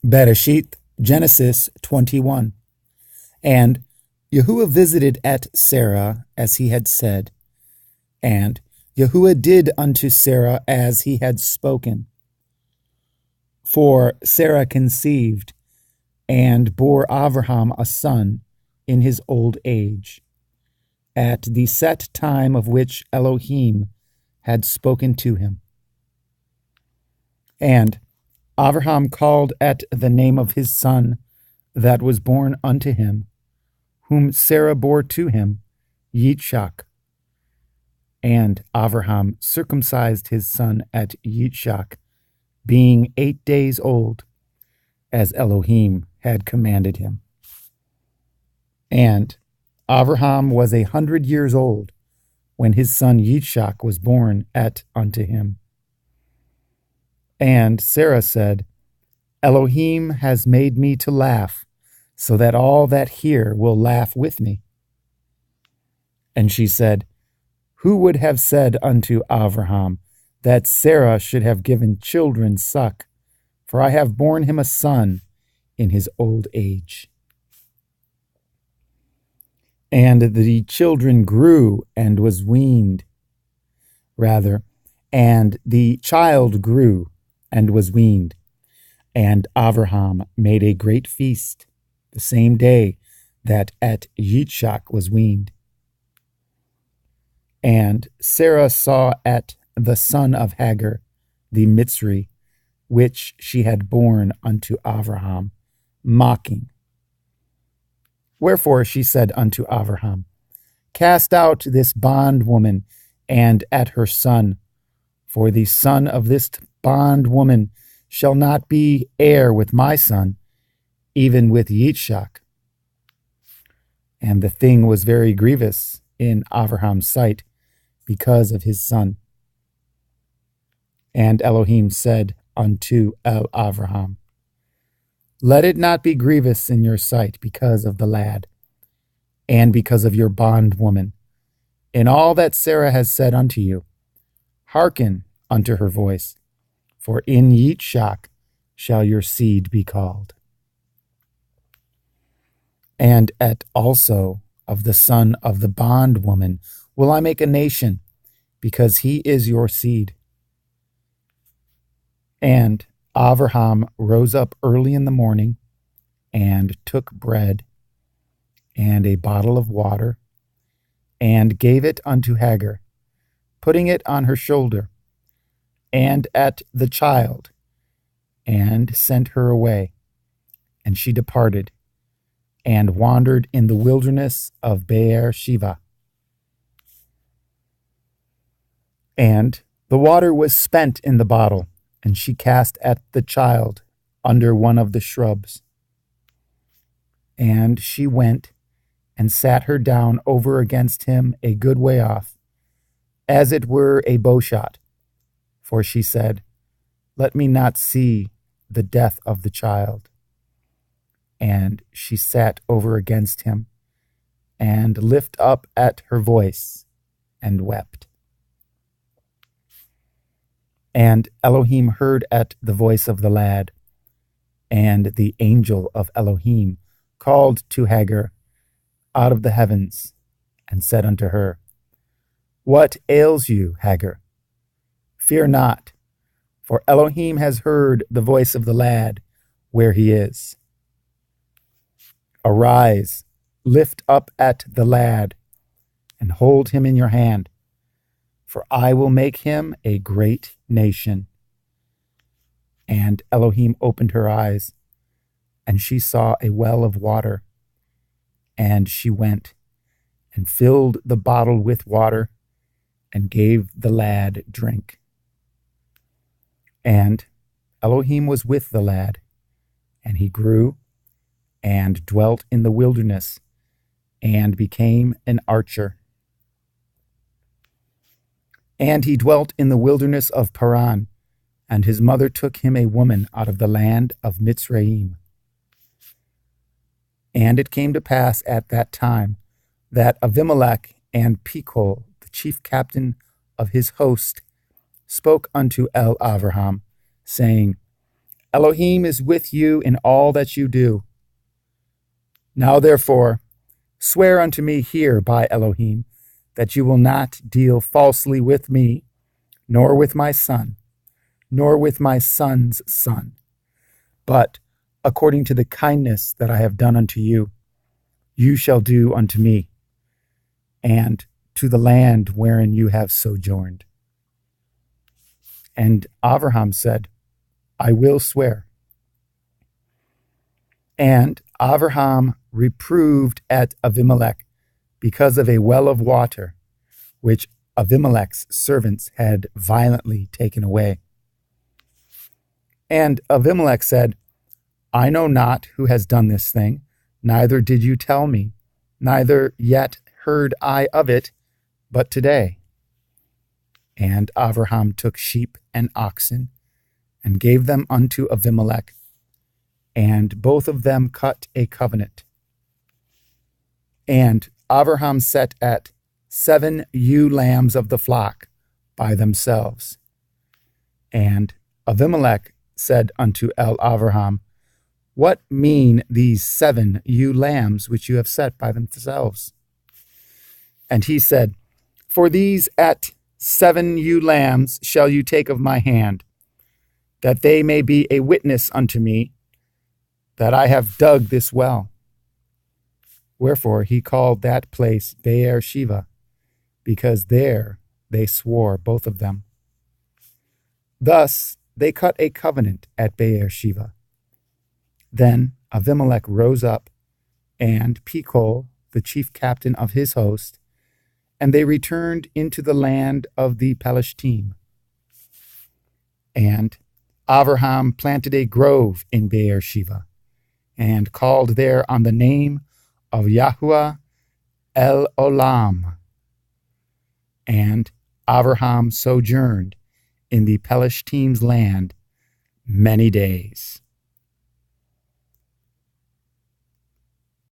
Bereshit, Genesis 21. And Yahuwah visited at Sarah as he had said, and Yahuwah did unto Sarah as he had spoken. For Sarah conceived and bore Avraham a son in his old age, at the set time of which Elohim had spoken to him. And Avraham called at the name of his son that was born unto him, whom Sarah bore to him, Yitzchak. And Avraham circumcised his son at Yitzchak, being 8 days old, as Elohim had commanded him. And Avraham was 100 years old when his son Yitzchak was born at unto him. And Sarah said, Elohim has made me to laugh, so that all that hear will laugh with me. And she said, Who would have said unto Avraham that Sarah should have given children suck? For I have borne him a son in his old age. And the children grew and was weaned. And the child grew and was weaned. And Avraham made a great feast the same day that at Yitzchak was weaned. And Sarah saw at the son of Hagar, the Mitzri, which she had borne unto Avraham, mocking. Wherefore she said unto Avraham, Cast out this bondwoman and at her son, for the son of this bondwoman shall not be heir with my son, even with Yitzchak. And the thing was very grievous in Avraham's sight because of his son. And Elohim said unto Avraham, Let it not be grievous in your sight because of the lad, and because of your bondwoman, in all that Sarah has said unto you. Hearken unto her voice, for in Yitzchak shall your seed be called. And at also of the son of the bondwoman will I make a nation, because he is your seed. And Avraham rose up early in the morning, and took bread, and a bottle of water, and gave it unto Hagar, putting it on her shoulder, and at the child, and sent her away. And she departed, and wandered in the wilderness of Beer-sheba. And the water was spent in the bottle, and she cast at the child under one of the shrubs. And she went and sat her down over against him a good way off, as it were a bowshot. For she said, Let me not see the death of the child. And she sat over against him, and lift up at her voice, and wept. And Elohim heard at the voice of the lad, and the angel of Elohim called to Hagar out of the heavens, and said unto her, What ails you, Hagar? Fear not, for Elohim has heard the voice of the lad where he is. Arise, lift up at the lad, and hold him in your hand, for I will make him a great nation. And Elohim opened her eyes, and she saw a well of water. And she went and filled the bottle with water, and gave the lad drink. And Elohim was with the lad, and he grew, and dwelt in the wilderness, and became an archer. And he dwelt in the wilderness of Paran, and his mother took him a woman out of the land of Mitzrayim. And it came to pass at that time that Avimelech and Pekol, the chief captain of his host, spoke unto Avraham, saying, Elohim is with you in all that you do. Now therefore, swear unto me here by Elohim that you will not deal falsely with me, nor with my son, nor with my son's son, but according to the kindness that I have done unto you, you shall do unto me, and to the land wherein you have sojourned. And Abraham said, I will swear. And Abraham reproved at Abimelech because of a well of water, which Abimelech's servants had violently taken away. And Abimelech said, I know not who has done this thing, neither did you tell me, neither yet heard I of it, but today. And Abraham took sheep and oxen, and gave them unto Abimelech, and both of them cut a covenant. And Abraham set at 7 ewe lambs of the flock by themselves. And Abimelech said unto Abraham, What mean these 7 ewe lambs which you have set by themselves? And he said, For these at 7 ewe lambs shall you take of my hand, that they may be a witness unto me that I have dug this well. Wherefore he called that place Beer-sheva, because there they swore both of them. Thus they cut a covenant at Beer-sheva. Then Abimelech rose up, and Pekol, the chief captain of his host, and they returned into the land of the Palestine. And Abraham planted a grove in Beer-sheva, and called there on the name of Yahuwah El Olam. And Abraham sojourned in the Palestine's land many days.